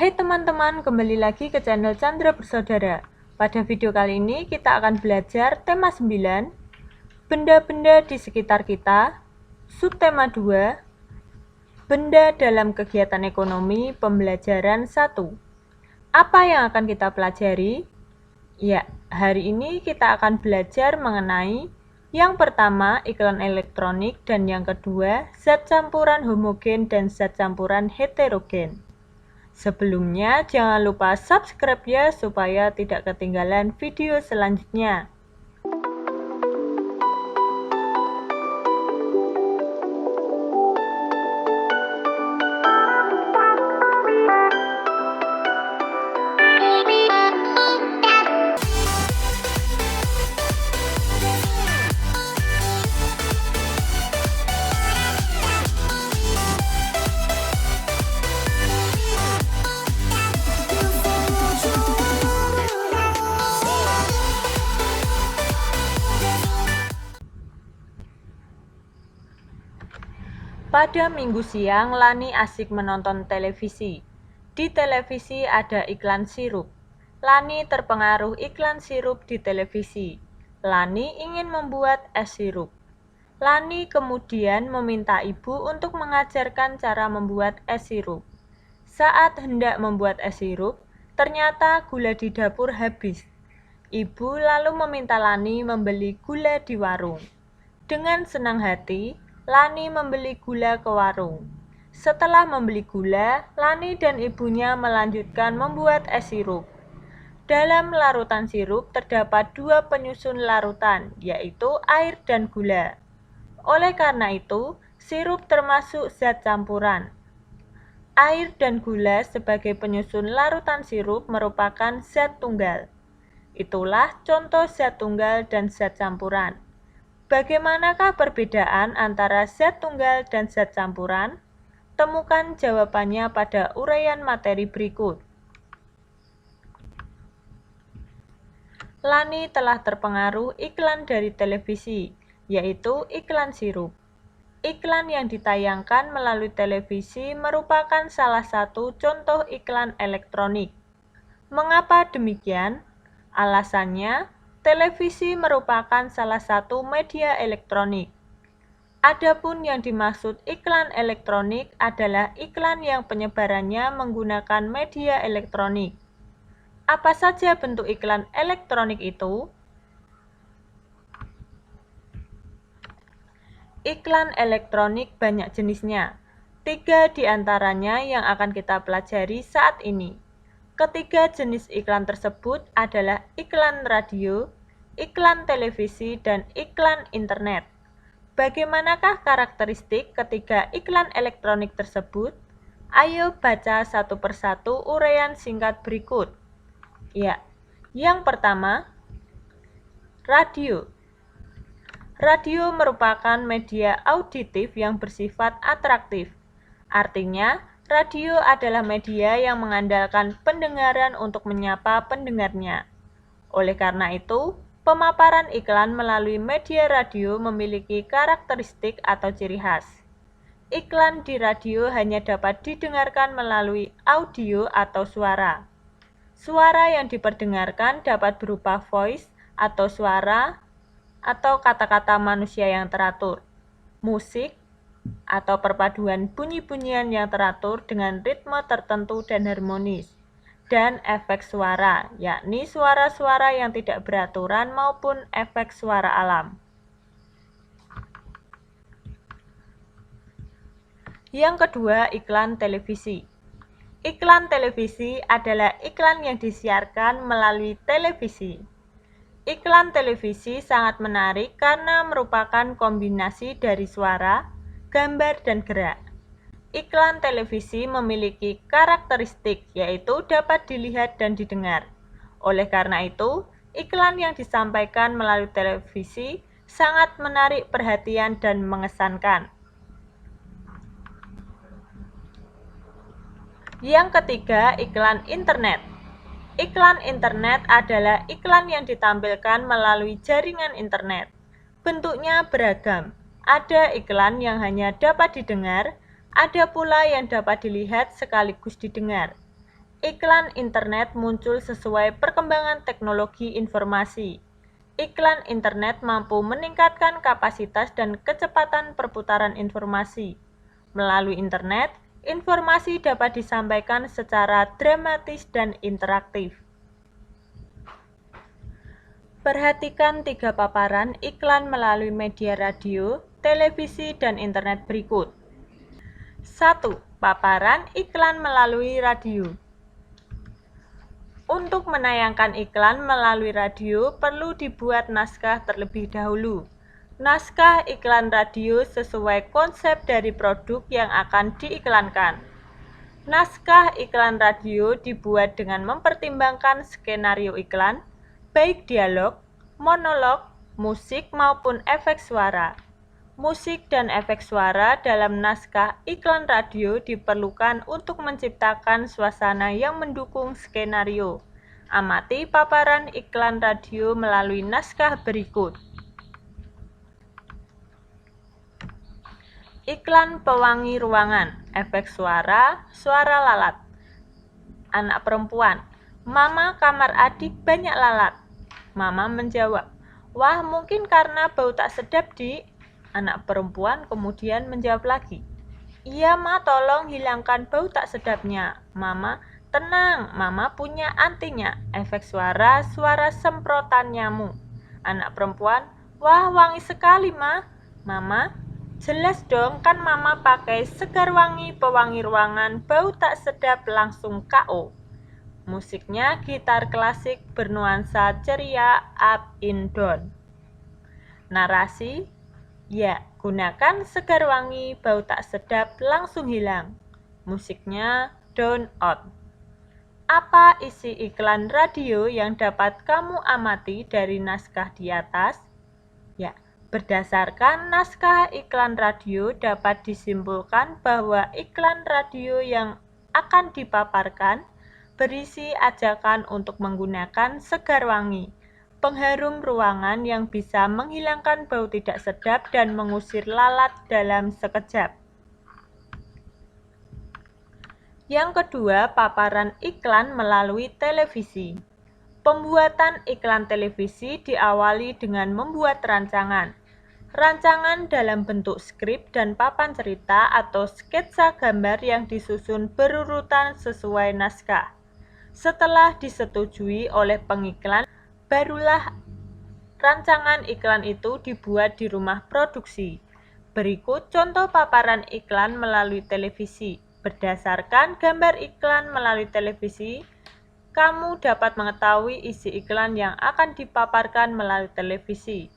Hai teman-teman, kembali lagi ke channel Chandra Bersaudara. Pada video kali ini kita akan belajar tema 9, benda-benda di sekitar kita, subtema 2, benda dalam kegiatan ekonomi pembelajaran 1. Apa yang akan kita pelajari? Ya, hari ini kita akan belajar mengenai yang pertama, iklan elektronik, dan yang kedua, zat campuran homogen dan zat campuran heterogen. Sebelumnya, jangan lupa subscribe ya supaya tidak ketinggalan video selanjutnya. Pada minggu siang, Lani asik menonton televisi. Di televisi ada iklan sirup. Lani terpengaruh iklan sirup di televisi. Lani ingin membuat es sirup. Lani kemudian meminta ibu untuk mengajarkan cara membuat es sirup. Saat hendak membuat es sirup, ternyata gula di dapur habis. Ibu lalu meminta Lani membeli gula di warung. Dengan senang hati, Lani membeli gula ke warung. Setelah membeli gula, Lani dan ibunya melanjutkan membuat es sirup. Dalam larutan sirup terdapat dua penyusun larutan, yaitu air dan gula. Oleh karena itu, sirup termasuk zat campuran. Air dan gula sebagai penyusun larutan sirup merupakan zat tunggal. Itulah contoh zat tunggal dan zat campuran. Bagaimanakah perbedaan antara zat tunggal dan zat campuran? Temukan jawabannya pada uraian materi berikut. Lani telah terpengaruh iklan dari televisi, yaitu iklan sirup. Iklan yang ditayangkan melalui televisi merupakan salah satu contoh iklan elektronik. Mengapa demikian? Alasannya, televisi merupakan salah satu media elektronik. Adapun yang dimaksud iklan elektronik adalah iklan yang penyebarannya menggunakan media elektronik. Apa saja bentuk iklan elektronik itu? Iklan elektronik banyak jenisnya. 3 di antaranya yang akan kita pelajari saat ini. Ketiga jenis iklan tersebut adalah iklan radio, iklan televisi, dan iklan internet. Bagaimanakah karakteristik ketiga iklan elektronik tersebut? Ayo baca satu persatu uraian singkat berikut. Ya, yang pertama, radio. Radio merupakan media auditif yang bersifat atraktif. Artinya, radio adalah media yang mengandalkan pendengaran untuk menyapa pendengarnya. Oleh karena itu, pemaparan iklan melalui media radio memiliki karakteristik atau ciri khas. Iklan di radio hanya dapat didengarkan melalui audio atau suara. Suara yang diperdengarkan dapat berupa voice atau suara atau kata-kata manusia yang teratur, musik, atau perpaduan bunyi-bunyian yang teratur dengan ritme tertentu dan harmonis, dan efek suara, yakni suara-suara yang tidak beraturan maupun efek suara alam. Yang kedua, iklan televisi. Iklan televisi adalah iklan yang disiarkan melalui televisi. Iklan televisi sangat menarik karena merupakan kombinasi dari suara, gambar, dan gerak. Iklan televisi memiliki karakteristik, yaitu dapat dilihat dan didengar. Oleh karena itu, iklan yang disampaikan melalui televisi sangat menarik perhatian dan mengesankan. Yang ketiga, iklan internet. Iklan internet adalah iklan yang ditampilkan melalui jaringan internet. Bentuknya beragam. Ada iklan yang hanya dapat didengar, ada pula yang dapat dilihat sekaligus didengar. Iklan internet muncul sesuai perkembangan teknologi informasi. Iklan internet mampu meningkatkan kapasitas dan kecepatan perputaran informasi. Melalui internet, informasi dapat disampaikan secara dramatis dan interaktif. Perhatikan 3 paparan iklan melalui media radio, televisi, dan internet berikut. 1. Paparan iklan melalui radio. Untuk menayangkan iklan melalui radio, perlu dibuat naskah terlebih dahulu. Naskah iklan radio sesuai konsep dari produk yang akan diiklankan. Naskah iklan radio dibuat dengan mempertimbangkan skenario iklan, baik dialog, monolog, musik maupun efek suara. Musik dan efek suara dalam naskah iklan radio diperlukan untuk menciptakan suasana yang mendukung skenario. Amati paparan iklan radio melalui naskah berikut. Iklan pewangi ruangan, efek suara, suara lalat. Anak perempuan, "Mama, kamar adik banyak lalat." Mama menjawab, "Wah, mungkin karena bau tak sedap, Dik." Anak perempuan kemudian menjawab lagi, "Iya, Ma, tolong hilangkan bau tak sedapnya." Mama, "Tenang, Mama punya antinya." Efek suara, suara semprotan nyamuk. Anak perempuan, "Wah, wangi sekali, Ma." Mama, "Jelas dong, kan Mama pakai segar wangi pewangi ruangan, bau tak sedap langsung KO." Musiknya gitar klasik bernuansa ceria, up in down. Narasi, ya, gunakan segar wangi, bau tak sedap langsung hilang. Musiknya down out. Apa isi iklan radio yang dapat kamu amati dari naskah di atas? Ya, berdasarkan naskah iklan radio dapat disimpulkan bahwa iklan radio yang akan dipaparkan berisi ajakan untuk menggunakan segar wangi, pengharum ruangan yang bisa menghilangkan bau tidak sedap dan mengusir lalat dalam sekejap. Yang kedua, paparan iklan melalui televisi. Pembuatan iklan televisi diawali dengan membuat rancangan. Rancangan dalam bentuk skrip dan papan cerita atau sketsa gambar yang disusun berurutan sesuai naskah. Setelah disetujui oleh pengiklan, barulah rancangan iklan itu dibuat di rumah produksi. Berikut contoh paparan iklan melalui televisi. Berdasarkan gambar iklan melalui televisi, kamu dapat mengetahui isi iklan yang akan dipaparkan melalui televisi.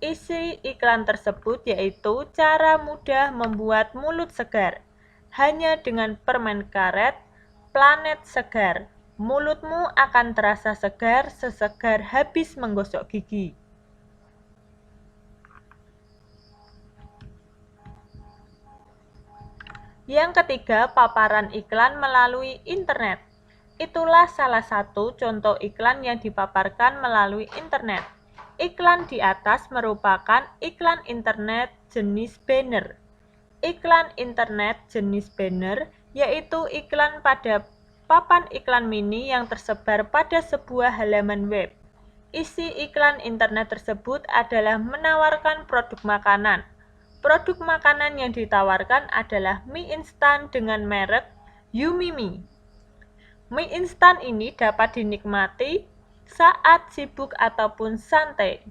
Isi iklan tersebut yaitu cara mudah membuat mulut segar. Hanya dengan permen karet, Planet Segar, mulutmu akan terasa segar sesegar habis menggosok gigi. Yang ketiga, paparan iklan melalui internet. Itulah salah satu contoh iklan yang dipaparkan melalui internet. Iklan di atas merupakan iklan internet jenis banner. Iklan internet jenis banner yaitu iklan pada papan iklan mini yang tersebar pada sebuah halaman web. Isi iklan internet tersebut adalah menawarkan produk makanan. Produk makanan yang ditawarkan adalah mie instan dengan merek Yumimi. Mie instan ini dapat dinikmati saat sibuk ataupun santai,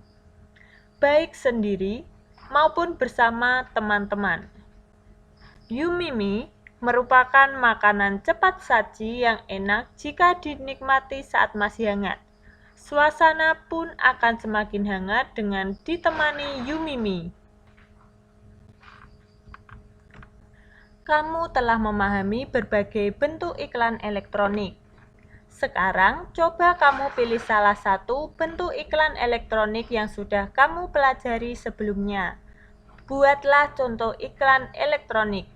baik sendiri maupun bersama teman-teman. Yumimi merupakan makanan cepat saji yang enak jika dinikmati saat masih hangat. Suasana pun akan semakin hangat dengan ditemani Yumimi. Kamu telah memahami berbagai bentuk iklan elektronik. Sekarang, coba kamu pilih salah satu bentuk iklan elektronik yang sudah kamu pelajari sebelumnya. Buatlah contoh iklan elektronik.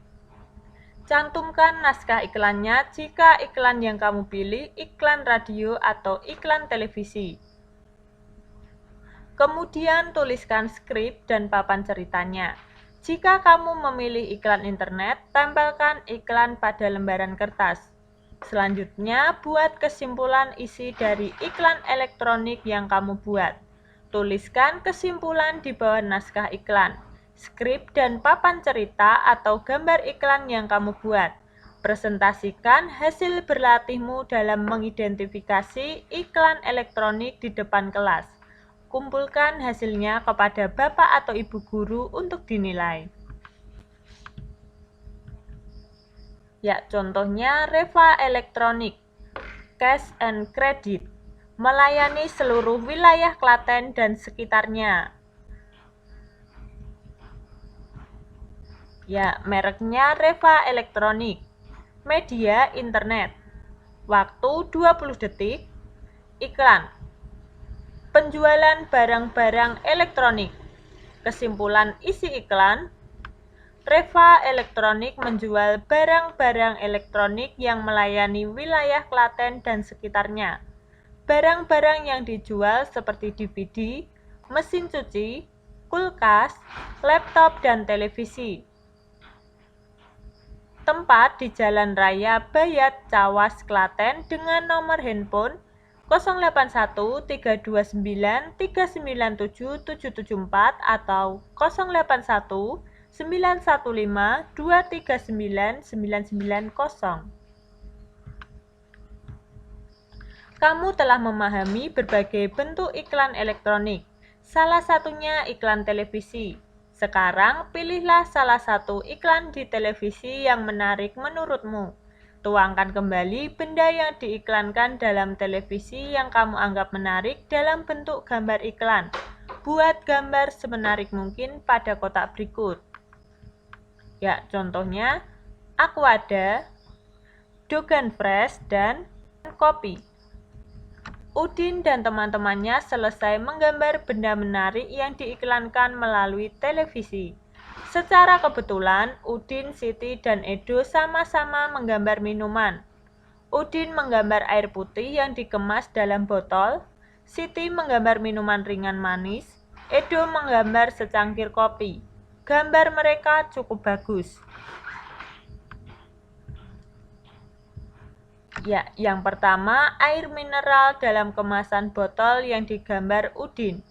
Cantumkan naskah iklannya jika iklan yang kamu pilih iklan radio atau iklan televisi. Kemudian tuliskan skrip dan papan ceritanya. Jika kamu memilih iklan internet, tempelkan iklan pada lembaran kertas. Selanjutnya, buat kesimpulan isi dari iklan elektronik yang kamu buat. Tuliskan kesimpulan di bawah naskah iklan, skrip dan papan cerita atau gambar iklan yang kamu buat. Presentasikan hasil berlatihmu dalam mengidentifikasi iklan elektronik di depan kelas. Kumpulkan hasilnya kepada Bapak atau Ibu guru untuk dinilai. Ya, contohnya Reva Elektronik, Cash and Credit, melayani seluruh wilayah Klaten dan sekitarnya. Ya, mereknya Reva Elektronik. Media internet. Waktu 20 detik. Iklan. Penjualan barang-barang elektronik. Kesimpulan isi iklan. Reva Elektronik menjual barang-barang elektronik yang melayani wilayah Klaten dan sekitarnya. Barang-barang yang dijual seperti DVD, mesin cuci, kulkas, laptop, dan televisi. Tempat di Jalan Raya Bayat, Cawas, Klaten dengan nomor handphone 081 329 397 774 atau 081 915 239 990. Kamu telah memahami berbagai bentuk iklan elektronik, salah satunya iklan televisi. Sekarang pilihlah salah satu iklan di televisi yang menarik menurutmu. Tuangkan kembali benda yang diiklankan dalam televisi yang kamu anggap menarik dalam bentuk gambar iklan. Buat gambar semenarik mungkin pada kotak berikut. Ya, contohnya Aquada, Dogan Fresh, dan kopi. Udin dan teman-temannya selesai menggambar benda menarik yang diiklankan melalui televisi. Secara kebetulan, Udin, Siti, dan Edo sama-sama menggambar minuman. Udin menggambar air putih yang dikemas dalam botol, Siti menggambar minuman ringan manis, Edo menggambar secangkir kopi. Gambar mereka cukup bagus. Ya, yang pertama, air mineral dalam kemasan botol yang digambar Udin.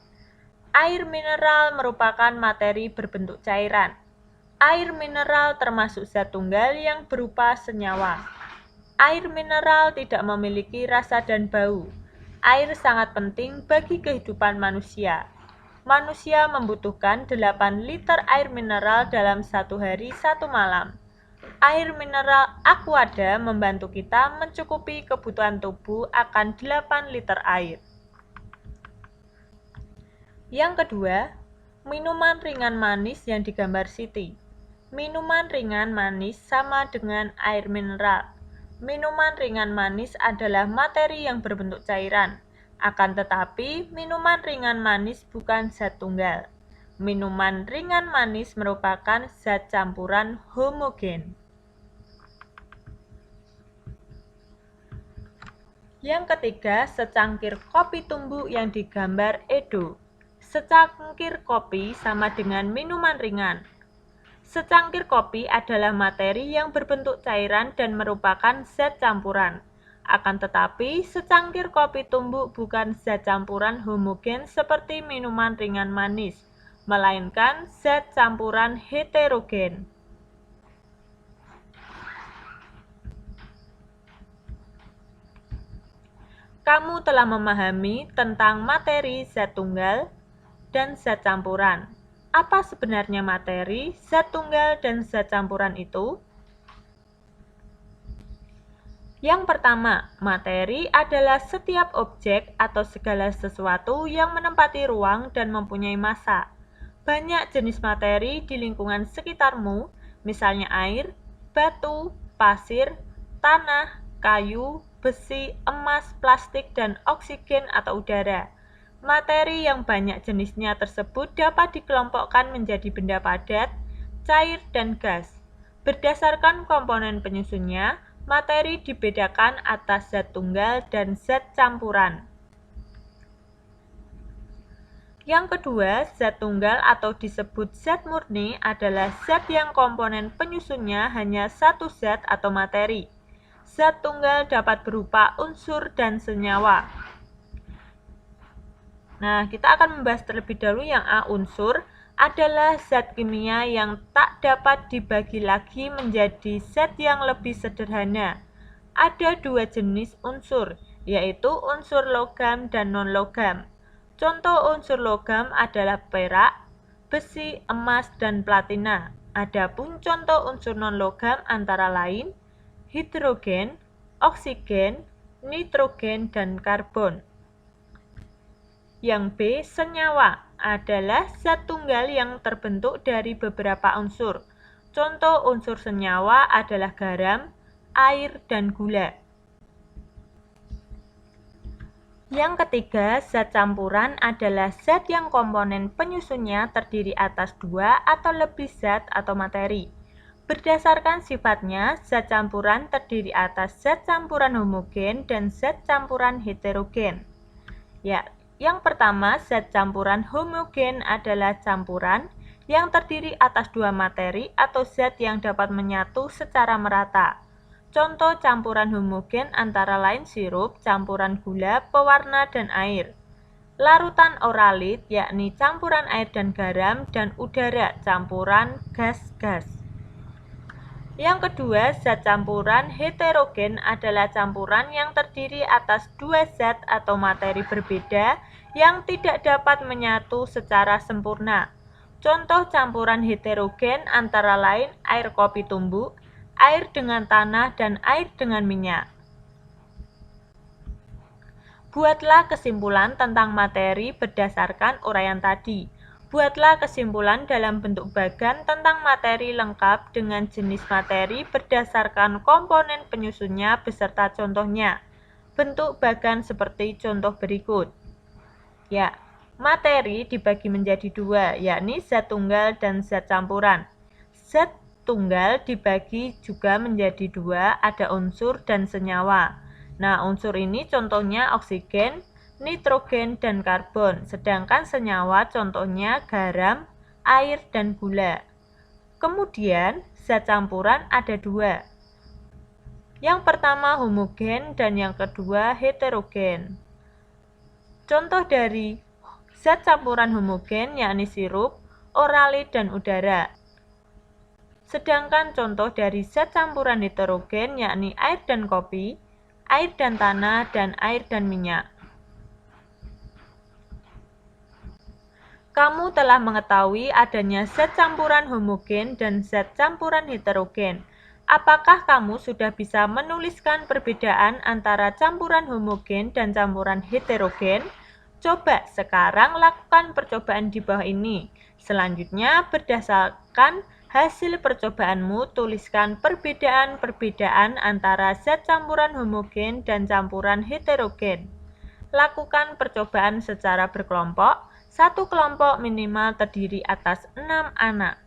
Air mineral merupakan materi berbentuk cairan. Air mineral termasuk zat tunggal yang berupa senyawa. Air mineral tidak memiliki rasa dan bau. Air sangat penting bagi kehidupan manusia. Manusia membutuhkan 8 liter air mineral dalam 1 hari 1 malam. Air mineral Aquada membantu kita mencukupi kebutuhan tubuh akan 8 liter air. Yang kedua, minuman ringan manis yang digambar Siti. Minuman ringan manis sama dengan air mineral. Minuman ringan manis adalah materi yang berbentuk cairan. Akan tetapi, minuman ringan manis bukan zat tunggal. Minuman ringan manis merupakan zat campuran homogen. Yang ketiga, secangkir kopi tumbuk yang digambar Edo. Secangkir kopi sama dengan minuman ringan. Secangkir kopi adalah materi yang berbentuk cairan dan merupakan zat campuran. Akan tetapi, secangkir kopi tumbuk bukan zat campuran homogen seperti minuman ringan manis, melainkan zat campuran heterogen. Kamu telah memahami tentang materi zat tunggal dan zat campuran. Apa sebenarnya materi, zat tunggal, dan zat campuran itu? Yang pertama, materi adalah setiap objek atau segala sesuatu yang menempati ruang dan mempunyai massa. Banyak jenis materi di lingkungan sekitarmu, misalnya air, batu, pasir, tanah, kayu, besi, emas, plastik, dan oksigen atau udara. Materi yang banyak jenisnya tersebut dapat dikelompokkan menjadi benda padat, cair, dan gas. Berdasarkan komponen penyusunnya, materi dibedakan atas zat tunggal dan zat campuran. Yang kedua, zat tunggal atau disebut zat murni adalah zat yang komponen penyusunnya hanya satu zat atau materi. Zat tunggal dapat berupa unsur dan senyawa. Nah, kita akan membahas terlebih dahulu yang A. Unsur adalah zat kimia yang tak dapat dibagi lagi menjadi zat yang lebih sederhana. Ada dua jenis unsur, yaitu unsur logam dan non-logam. Contoh unsur logam adalah perak, besi, emas, dan platina. Adapun contoh unsur non-logam antara lain hidrogen, oksigen, nitrogen, dan karbon. Yang B. Senyawa adalah zat tunggal yang terbentuk dari beberapa unsur. Contoh unsur senyawa adalah garam, air, dan gula. Yang ketiga, zat campuran adalah zat yang komponen penyusunnya terdiri atas dua atau lebih zat atau materi. Berdasarkan sifatnya, zat campuran terdiri atas zat campuran homogen dan zat campuran heterogen. Yang pertama, zat campuran homogen adalah campuran yang terdiri atas dua materi atau zat yang dapat menyatu secara merata. Contoh campuran homogen antara lain sirup, campuran gula, pewarna, dan air. Larutan oralit, yakni campuran air dan garam, dan udara, campuran gas-gas. Yang kedua, zat campuran heterogen adalah campuran yang terdiri atas dua zat atau materi berbeda yang tidak dapat menyatu secara sempurna. Contoh campuran heterogen antara lain air kopi tumbuk, air dengan tanah, dan air dengan minyak. Buatlah kesimpulan tentang materi berdasarkan uraian tadi. Buatlah kesimpulan dalam bentuk bagan tentang materi lengkap dengan jenis materi berdasarkan komponen penyusunnya beserta contohnya. Bentuk bagan seperti contoh berikut. Materi dibagi menjadi dua, yakni zat tunggal dan zat campuran. Zat tunggal dibagi juga menjadi dua, ada unsur dan senyawa. Nah, unsur ini contohnya oksigen, nitrogen, dan karbon, sedangkan senyawa contohnya garam, air, dan gula. Kemudian, zat campuran ada dua. Yang pertama homogen dan yang kedua heterogen. Contoh dari zat campuran homogen yakni sirup, oralit, dan udara. Sedangkan contoh dari zat campuran heterogen yakni air dan kopi, air dan tanah, dan air dan minyak. Kamu telah mengetahui adanya zat campuran homogen dan zat campuran heterogen. Apakah kamu sudah bisa menuliskan perbedaan antara campuran homogen dan campuran heterogen? Coba sekarang lakukan percobaan di bawah ini. Selanjutnya, berdasarkan hasil percobaanmu, tuliskan perbedaan-perbedaan antara zat campuran homogen dan campuran heterogen. Lakukan percobaan secara berkelompok. Satu kelompok minimal terdiri atas 6 anak.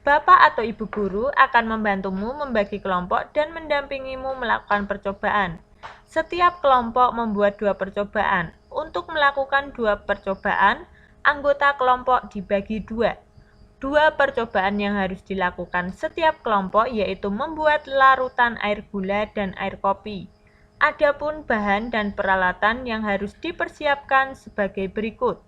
Bapak atau ibu guru akan membantumu membagi kelompok dan mendampingimu melakukan percobaan. Setiap kelompok membuat 2 percobaan. Untuk melakukan 2 percobaan, anggota kelompok dibagi 2. 2 percobaan yang harus dilakukan setiap kelompok yaitu membuat larutan air gula dan air kopi. Adapun bahan dan peralatan yang harus dipersiapkan sebagai berikut.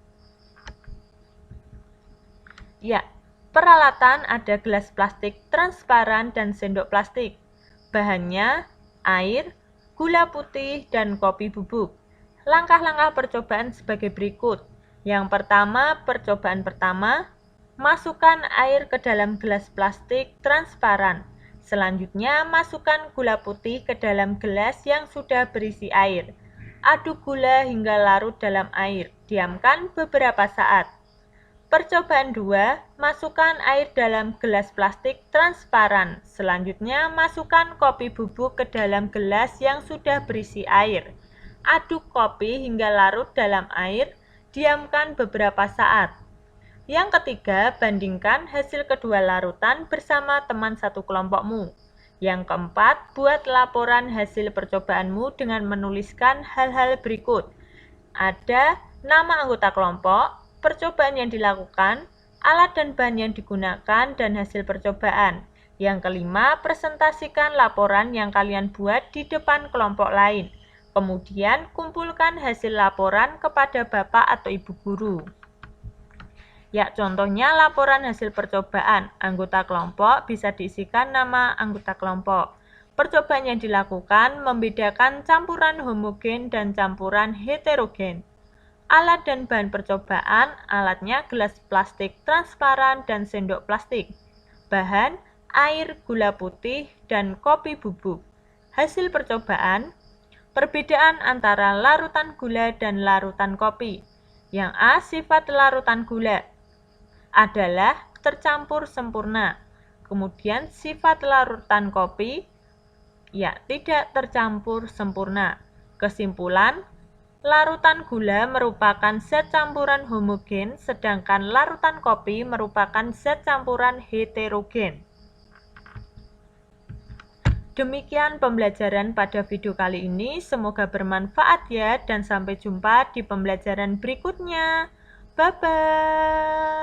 Peralatan ada gelas plastik transparan dan sendok plastik. Bahannya air, gula putih, dan kopi bubuk. Langkah-langkah percobaan sebagai berikut. Yang pertama, percobaan pertama, masukkan air ke dalam gelas plastik transparan. Selanjutnya, masukkan gula putih ke dalam gelas yang sudah berisi air. Aduk gula hingga larut dalam air. Diamkan beberapa saat. Percobaan 2, masukkan air dalam gelas plastik transparan. Selanjutnya, masukkan kopi bubuk ke dalam gelas yang sudah berisi air. Aduk kopi hingga larut dalam air, diamkan beberapa saat. Yang ketiga, bandingkan hasil kedua larutan bersama teman satu kelompokmu. Yang keempat, buat laporan hasil percobaanmu dengan menuliskan hal-hal berikut. Ada nama anggota kelompok, percobaan yang dilakukan, alat dan bahan yang digunakan, dan hasil percobaan. Yang kelima, presentasikan laporan yang kalian buat di depan kelompok lain. Kemudian, kumpulkan hasil laporan kepada Bapak atau Ibu guru. Ya, contohnya laporan hasil percobaan. Anggota kelompok bisa diisikan nama anggota kelompok. Percobaan yang dilakukan membedakan campuran homogen dan campuran heterogen. Alat dan bahan percobaan, alatnya gelas plastik transparan dan sendok plastik. Bahan, air, gula putih, dan kopi bubuk. Hasil percobaan, perbedaan antara larutan gula dan larutan kopi. Yang A, sifat larutan gula adalah tercampur sempurna. Kemudian sifat larutan kopi, ya tidak tercampur sempurna. Kesimpulan, larutan gula merupakan zat campuran homogen, sedangkan larutan kopi merupakan zat campuran heterogen. Demikian pembelajaran pada video kali ini, semoga bermanfaat ya, dan sampai jumpa di pembelajaran berikutnya. Bye-bye.